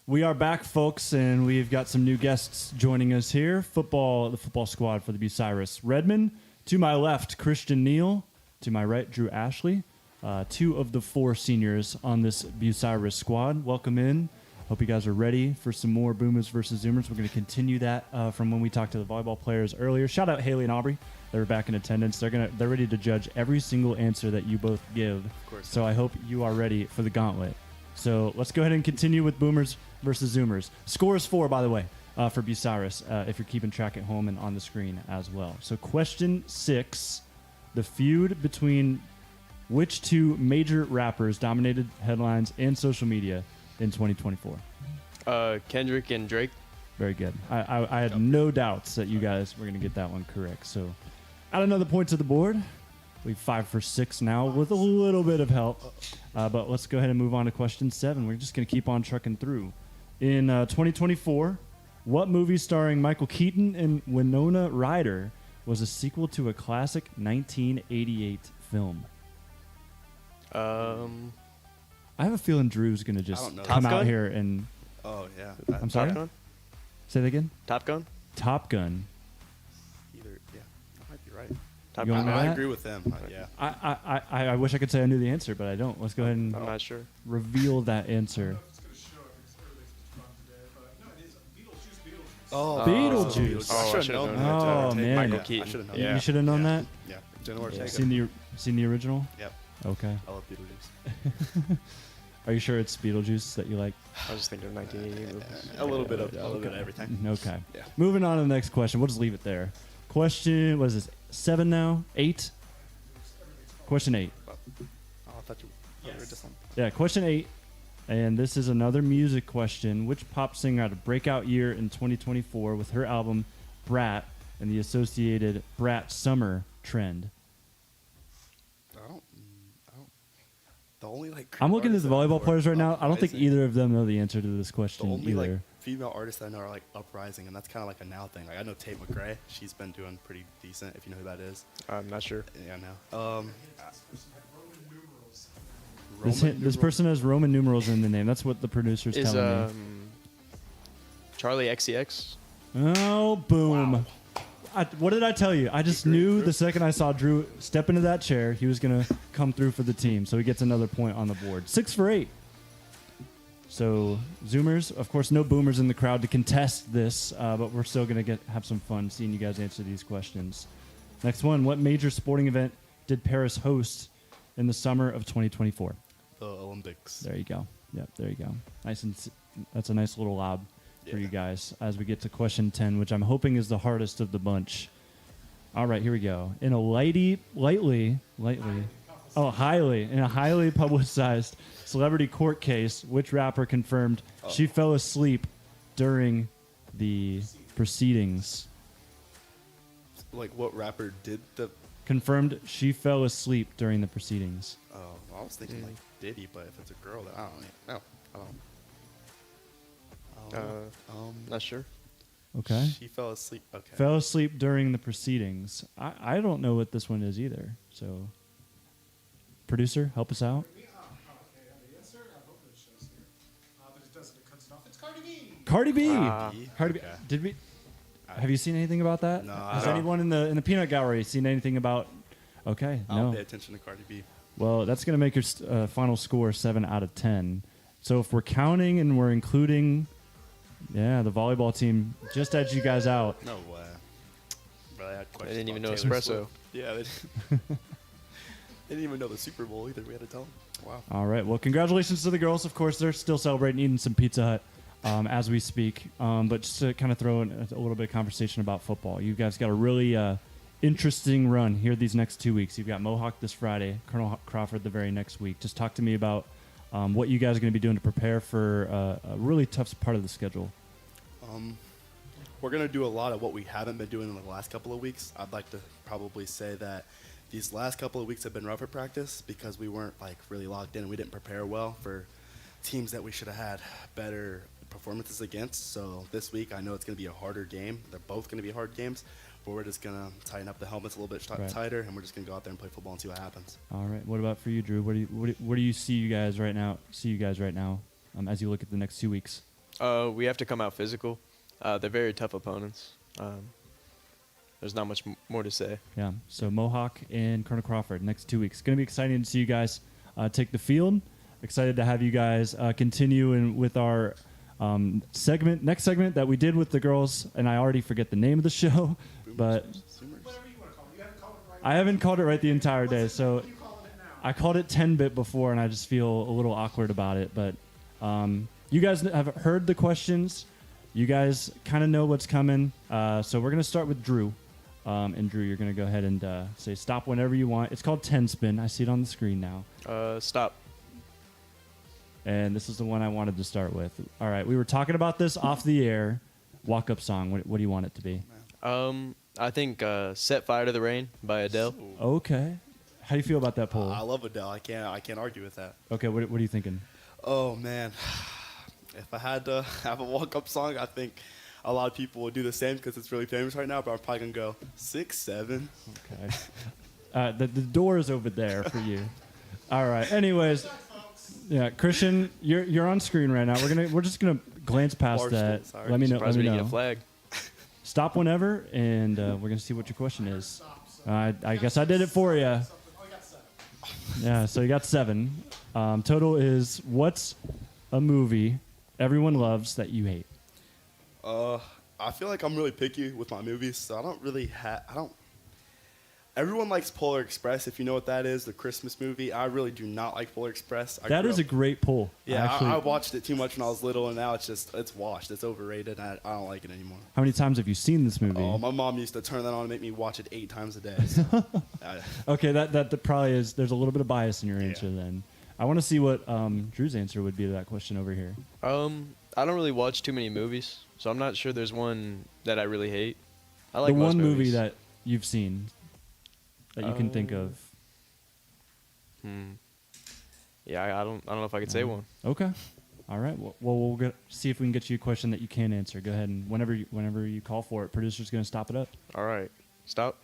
We are back, folks, and we've got some new guests joining us here. The football squad for the Bucyrus. Redmen, to my left, Christian Neal. To my right, Drew Ashley. 2 of the 4 seniors on this Bucyrus squad. Welcome in. Hope you guys are ready for some more Boomers versus Zoomers. We're going to continue that from when we talked to the volleyball players earlier. Shout out Haley and Aubrey. They're back in attendance. They're ready to judge every single answer that you both give. Of course. So I hope you are ready for the gauntlet. So let's go ahead and continue with Boomers versus Zoomers. Score is 4, by the way, for Bucyrus, if you're keeping track at home and on the screen as well. So question 6, the feud between which 2 major rappers dominated headlines and social media in 2024? Kendrick and Drake. Very good. I had no doubts that you guys were going to get that one correct. So add another point to the board. We're 5 for 6 now with a little bit of help. But let's go ahead and move on to question 7. We're just going to keep on trucking through. In 2024, what movie starring Michael Keaton and Winona Ryder was a sequel to a classic 1988 film? I have a feeling Drew's going to just come out here and... Oh, yeah. I'm sorry? Top Gun? Say that again? Top Gun? Top Gun. Either, yeah. That might be right. Top You Gun. wanna know I that? agree with them. Yeah. I wish I could say I knew the answer, but I don't. Let's go ahead and I'm not sure. reveal that answer. Oh, Beetlejuice. Oh, I should have known that. Oh, man. Michael I Keaton. should have known Yeah. You should have known that? Yeah. Jenna Ortega. Seen the original? Yep. Okay. I love Beetlejuice. Are you sure it's Beetlejuice that you like? I was just thinking of 1988 movies. A little bit of everything. Okay. Yeah. Moving on to the next question. We'll just leave it there. Question, what is this, 7 now? 8? Question 8. Oh, I thought you were just on. Yeah, question 8. And this is another music question. Which pop singer had a breakout year in 2024 with her album Brat and the associated Brat Summer trend? I don't. The only I'm looking at the volleyball players right now. I don't think Uprising. either of them know the answer to this The question only either. female artists I know are Uprising, and that's kind of like a now thing. I know Tate McRae. She's been doing pretty decent. If you know who that is. I'm not sure. Yeah, I know. This person has Roman numerals in the name. That's what the producer's Is telling me. Charlie XCX? Oh, boom. Wow. What did I tell you? I just knew the second I saw Drew step into that chair, he was going to come through for the team. So he gets another point on the board. 6 for 8. So, Zoomers, of course, no boomers in the crowd to contest this, but we're still going to have some fun seeing you guys answer these questions. Next one, what major sporting event did Paris host in the summer of 2024? The Olympics. There you go. Yep, there you go. That's a nice little lob for you guys as we get to question 10, which I'm hoping is the hardest of the bunch. All right, here we go. In a highly publicized celebrity court case, which rapper confirmed she fell asleep during the proceedings? Like what rapper did the? Confirmed she fell asleep during the proceedings. Oh, I was thinking like Diddy, but if it's a girl, then I don't know. Not sure. Okay. She fell asleep. Okay. Fell asleep during the proceedings. I don't know what this one is either. So, producer, help us out. Cardi B. Cardi B. Okay. Did we? Have you seen anything about that? No, Has I don't. anyone in the peanut gallery seen anything about? Okay. I don't No. pay attention to Cardi B. Well, that's going to make your final score 7 out of 10. So if we're counting and we're including, the volleyball team just edged you guys out. No way. Bro, I had questions didn't even about know Taylor espresso. Swift. Yeah, they didn't even know the Super Bowl either. We had to tell them. Wow. All right. Well, congratulations to the girls. Of course, they're still celebrating, eating some Pizza Hut as we speak. But just to kind of throw in a little bit of conversation about football, you guys got a really interesting run here these next 2 weeks. You've got Mohawk this Friday, Colonel Crawford the very next week. Just talk to me about what you guys are going to be doing to prepare for a really tough part of the schedule. We're going to do a lot of what we haven't been doing in the last couple of weeks. I'd like to probably say that these last couple of weeks have been rough at practice because we weren't really locked in and we didn't prepare well for teams that we should have had better performances against. So this week I know it's going to be a harder game. They're both going to be hard games, but we're just going to tighten up the helmets a little bit tighter, and we're just going to go out there and play football and see what happens. All right. What about for you, Drew? What do you see you guys right now? As you look at the next 2 weeks? We have to come out physical. They're very tough opponents. There's not much more to say. Yeah. So Mohawk and Colonel Crawford next 2 weeks. It's going to be exciting to see you guys take the field. Excited to have you guys continue with our next segment that we did with the girls, and I already forget the name of the show, but I haven't called it right the entire day. So I called it 10-bit before, and I just feel a little awkward about it. But you guys have heard the questions. You guys kind of know what's coming. So we're going to start with Drew. And Drew, you're going to go ahead and say stop whenever you want. It's called 10 spin. I see it on the screen now. Stop. And this is the one I wanted to start with. All right, we were talking about this off the air. Walk-up song. What do you want it to be? I think "Set Fire to the Rain" by Adele. Okay. How do you feel about that poll? I love Adele. I can't argue with that. Okay, what are you thinking? Oh man, if I had to have a walk-up song, I think a lot of people would do the same because it's really famous right now. But I'm probably gonna go 6, 7. Okay. The door is over there for you. All right. Anyways, yeah, Christian, you're on screen right now. We're just gonna glance past Barstool, that. sorry. Let me know. Surprised Let we me didn't know. get a flag. Stop whenever, and we're gonna see what your question is. I guess I did it for you. Yeah, so you got 7. Total is, what's a movie everyone loves that you hate? I feel like I'm really picky with my movies, so I don't really Everyone likes Polar Express, if you know what that is, the Christmas movie. I really do not like Polar Express. That is a great poll. Yeah, I watched it too much when I was little, and now it's washed. It's overrated. I don't like it anymore. How many times have you seen this movie? Oh, my mom used to turn that on and make me watch it 8 times a day. So, Okay, that probably is. There's a little bit of bias in your answer then. I want to see what Drew's answer would be to that question over here. I don't really watch too many movies, so I'm not sure there's one that I really hate. I like the most one movie movies. that you've seen that you can think of. Yeah, I don't know if I could say one. Okay. All right. Well, we'll see if we can get you a question that you can answer. Go ahead, and whenever you call for it, producer's going to stop it up. All right, stop.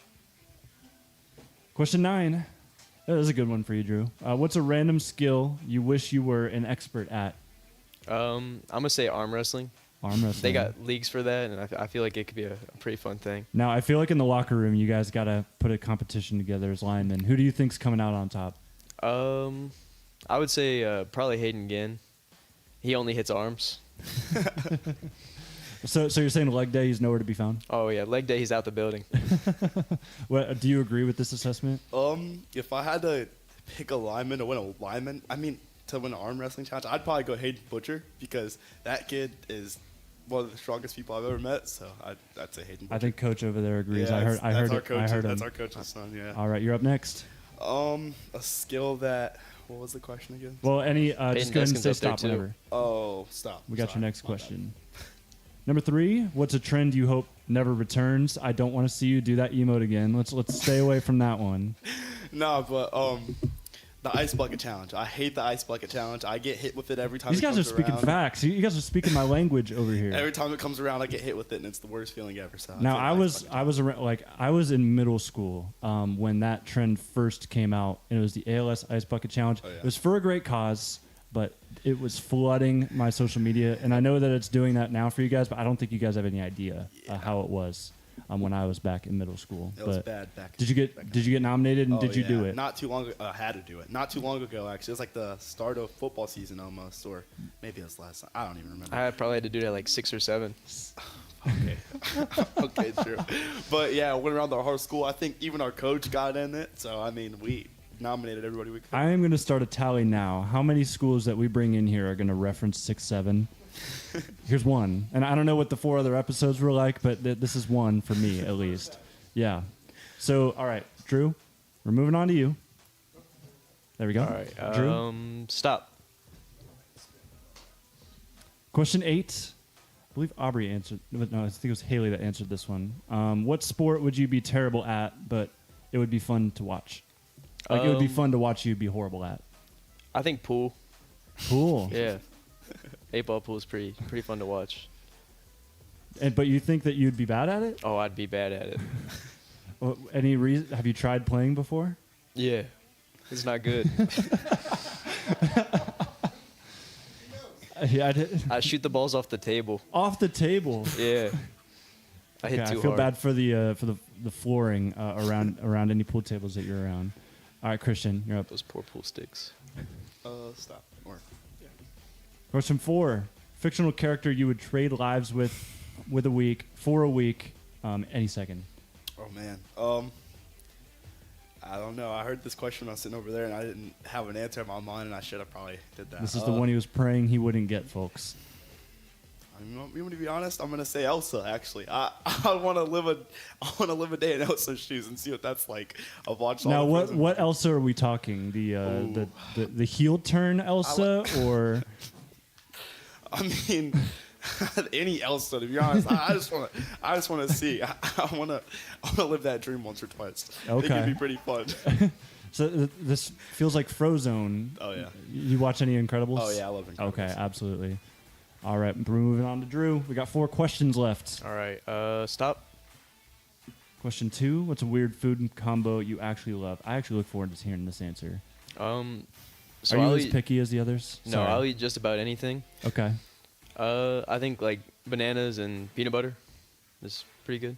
Question 9. That is a good one for you, Drew. What's a random skill you wish you were an expert at? I'm gonna say arm wrestling. Arm wrestling. They got leagues for that, and I feel like it could be a pretty fun thing. Now, I feel like in the locker room, you guys got to put a competition together as linemen. Who do you think's coming out on top? I would say probably Hayden Ginn. He only hits arms. So you're saying leg day, he's nowhere to be found? Oh yeah, leg day, he's out the building. What, do you agree with this assessment? if I had to pick a lineman to win a lineman, to win an arm wrestling challenge, I'd probably go Hayden Butcher because that kid is one of the strongest people I've ever met. So I'd say Hayden Butcher. I think Coach over there agrees. Yeah, I heard him. That's our coach's son. Yeah. All right, you're up next. A skill that. What was the question again? Well, just go ahead and Deskin's say up there, stop too. whenever. Oh, stop. We got Sorry. your next question. Number 3, what's a trend you hope never returns? I don't want to see you do that emote again. Let's stay away from that one. No, but the ice bucket challenge. I hate the ice bucket challenge. I get hit with it every time. These it guys are comes speaking around. facts. You guys are speaking my language over here. Every time it comes around, I get hit with it, and it's the worst feeling ever. So Now I'd say the ice bucket I was in middle school when that trend first came out, and it was the ALS Ice Bucket Challenge. Oh, yeah. It was for a great cause, but it was flooding my social media, and I know that it's doing that now for you guys, but I don't think you guys have any idea how it was when I was back in middle school. It was But bad back. Did you get nominated, and Oh, did you do yeah. it? Not too long ago. I had to do it. Not too long ago, actually. It was like the start of football season almost, or maybe it was last time. I don't even remember. I probably had to do that like 6 or 7. Okay. Okay, true. But yeah, I went around the whole school. I think even our coach got in it. So, we nominated everybody we could. I am going to start a tally now. How many schools that we bring in here are going to reference 6-7? Here's one. And I don't know what the 4 other episodes were like, but this is one for me, at least. Yeah. So, all right, Drew, we're moving on to you. There we go. All right, Drew? stop. Question 8. I believe Aubrey answered. No, I think it was Haley that answered this one. What sport would you be terrible at, but it would be fun to watch? Like, it would be fun to watch you be horrible at. I think pool. Pool. Yeah. 8-ball pool is pretty fun to watch. But you think that you'd be bad at it? Oh, I'd be bad at it. Any reason? Have you tried playing before? Yeah. It's not good. Yeah, I did. I shoot the balls off the table. Off the table. Yeah. I hit Okay, too I feel hard. bad for the flooring around any pool tables that you're around. All right, Christian, you're up. Those poor pool sticks. Stop. Or, yeah. Question 4: fictional character you would trade lives with a week for a week, any second. Oh man. I don't know. I heard this question when I was sitting over there, and I didn't have an answer in my mind, and I should have probably did that. This is the one he was praying he wouldn't get, folks. You want me to be honest? I'm gonna say Elsa. Actually, I want to live a day in Elsa's shoes and see what that's like. I've watched. Now, all the what Frozen what Elsa are we talking? The heel turn Elsa or? I mean, any Elsa, to be honest. I just want to see. I want to live that dream once or twice. Okay. It could be pretty fun. So this feels like Frozone. Oh yeah. You watch any Incredibles? Oh yeah, I love Incredibles. Okay, absolutely. All right, we're moving on to Drew. We got 4 questions left. All right. Stop. Question 2: what's a weird food combo you actually love? I actually look forward to hearing this answer. So Are you I'll as eat, picky as the others? No, Sorry. I'll eat just about anything. Okay. I think like bananas and peanut butter is pretty good.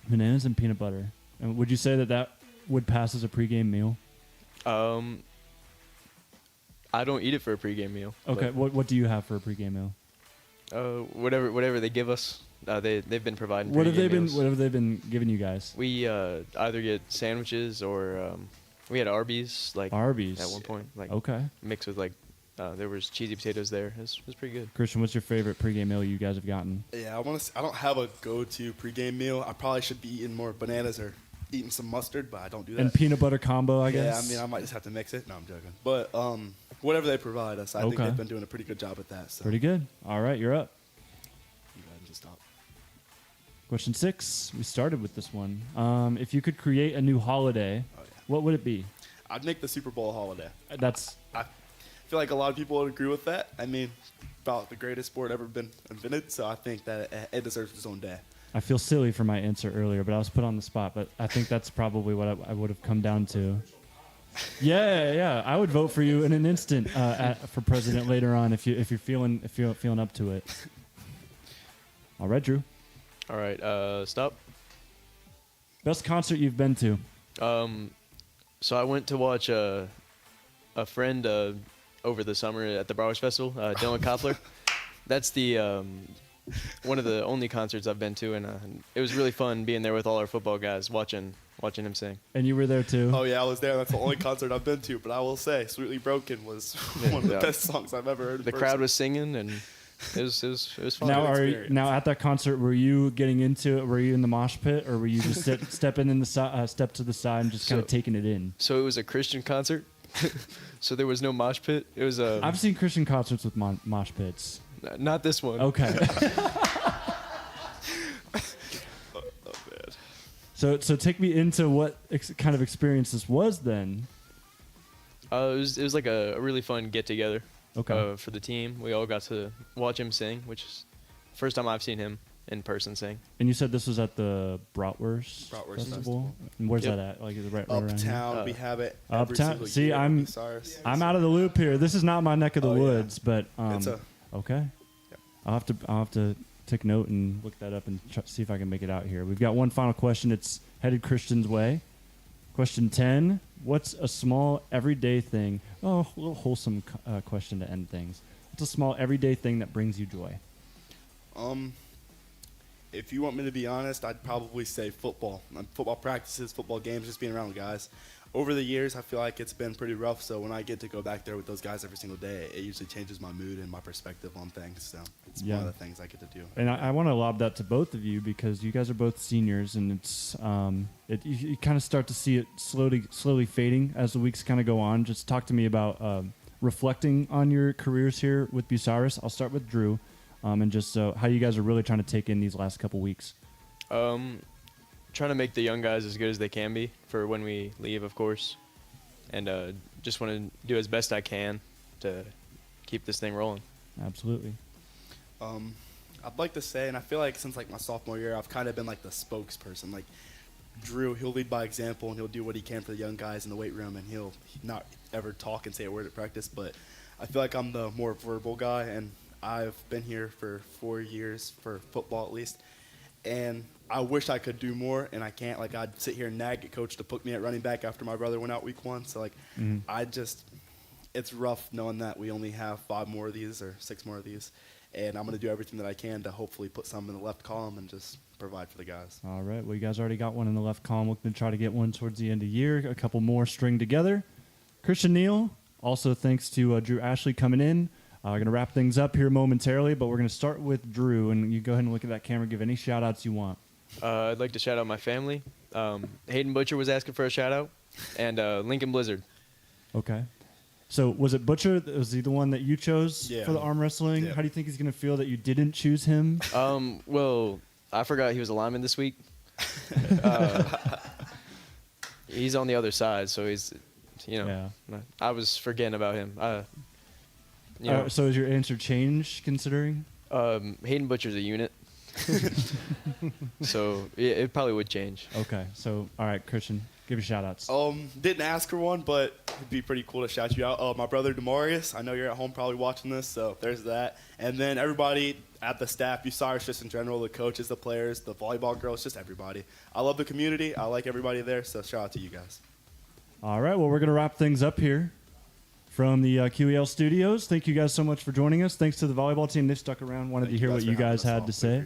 Bananas and peanut butter. And would you say that would pass as a pregame meal? I don't eat it for a pregame meal. Okay. What do you have for a pregame meal? Whatever they give us. They've been providing. What have they pregame been? meals. What have they been giving you guys? We either get sandwiches or we had Arby's Arby's at one point. Okay. Mixed with there was cheesy potatoes there. It was pretty good. Christian, what's your favorite pregame meal you guys have gotten? Yeah, I don't have a go-to pregame meal. I probably should be eating more bananas or eating some mustard, but I don't do that. And peanut butter combo, I guess. Yeah, I mean, I might just have to mix it. No, I'm joking. But whatever they provide us, I think Okay. they've been doing a pretty good job with that. So. Pretty good. All right, you're up. You go ahead and just stop. Question 6. We started with this one. If you could create a new holiday, what would it be? I'd make the Super Bowl holiday. I feel like a lot of people would agree with that. I mean, about the greatest sport ever been invented, so I think that it deserves its own day. I feel silly for my answer earlier, but I was put on the spot. But I think that's probably what I would have come down to. Yeah. I would vote for you in an instant for president later on if you're feeling up to it. All right, Drew. All right. Stop. Best concert you've been to? So I went to watch a friend over the summer at the Browers Festival, Dylan Kopler. That's the one of the only concerts I've been to, and it was really fun being there with all our football guys watching him sing. And you were there too? Oh yeah, I was there. That's the only concert I've been to. But I will say, "Sweetly Broken" was one of the best songs I've ever heard. The crowd was singing, and it was fun. Now at that concert, were you getting into it? Were you in the mosh pit, or were you just stepping in the step to the side and just kind of taking it in? So it was a Christian concert, so there was no mosh pit. It was a. I've seen Christian concerts with mosh pits. Not this one. Okay. Oh man. So take me into what kind of experience this was then. It was like a really fun get together. Okay. For the team, we all got to watch him sing, which is the first time I've seen him in person sing. And you said this was at the Bratwurst Festival. And where's Yep. that at? Like, is it right around here? Uptown, we have it. Every Uptown. single See, year. I'm out of the loop here. This is not my neck of the woods, but okay. Yep. I'll have to take note and look that up and see if I can make it out here. We've got one final question. It's headed Christian's way. Question 10. What's a small everyday thing? Oh, a little wholesome question to end things. What's a small everyday thing that brings you joy? If you want me to be honest, I'd probably say football. Football practices, football games, just being around guys. Over the years, I feel like it's been pretty rough, so when I get to go back there with those guys every single day, it usually changes my mood and my perspective on things. So it's one of the things I get to do. And I want to lob that to both of you because you guys are both seniors, and it's you kind of start to see it slowly fading as the weeks kind of go on. Just talk to me about reflecting on your careers here with Bucyrus. I'll start with Drew, and just how you guys are really trying to take in these last couple weeks. Trying to make the young guys as good as they can be for when we leave, of course, and just want to do as best I can to keep this thing rolling. Absolutely. I'd like to say, and I feel like since like my sophomore year, I've kind of been like the spokesperson. Like Drew, he'll lead by example and he'll do what he can for the young guys in the weight room, and he'll not ever talk and say a word at practice. But I feel like I'm the more verbal guy, and I've been here for 4 years, for football at least, and I wish I could do more, and I can't. Like, I'd sit here and nag at coach to put me at running back after my brother went out week 1. So, like, it's rough knowing that we only have 5 more of these or 6 more of these, and I'm going to do everything that I can to hopefully put some in the left column and just provide for the guys. All right. Well, you guys already got one in the left column. Looking to try to get one towards the end of the year. A couple more string together. Christian Neal, also thanks to Drew Ashley coming in. We're going to wrap things up here momentarily, but we're going to start with Drew, and you go ahead and look at that camera. Give any shout-outs you want. I'd like to shout out my family. Hayden Butcher was asking for a shout-out, and Lincoln Blizzard. Okay. So was it Butcher? Was he the one that you chose for the arm wrestling? Yeah. How do you think he's going to feel that you didn't choose him? Well, I forgot he was a lineman this week. He's on the other side, so he's, I was forgetting about him. So is your answer changed considering? Hayden Butcher's a unit. So it probably would change. Okay. So, all right, Christian, give your shout-outs. Didn't ask for one, but it'd be pretty cool to shout you out. My brother Demarius, I know you're at home probably watching this, so there's that. And then everybody at the staff, Bucyrus just in general, the coaches, the players, the volleyball girls, just everybody. I love the community. I like everybody there, so shout out to you guys. All right. Well, we're going to wrap things up here from the QEL studios. Thank you guys so much for joining us. Thanks to the volleyball team. They stuck around, wanted to hear what you guys had to say.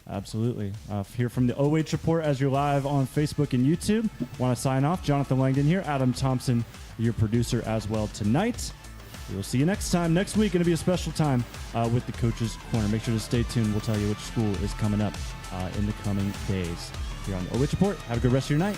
Absolutely. Here from the OH Report as you're live on Facebook and YouTube. Want to sign off. Jonathan Langdon here. Adam Thompson, your producer as well tonight. We'll see you next time. Next week, going to be a special time with the Coach's Corner. Make sure to stay tuned. We'll tell you which school is coming up in the coming days. Here on the OH Report. Have a good rest of your night.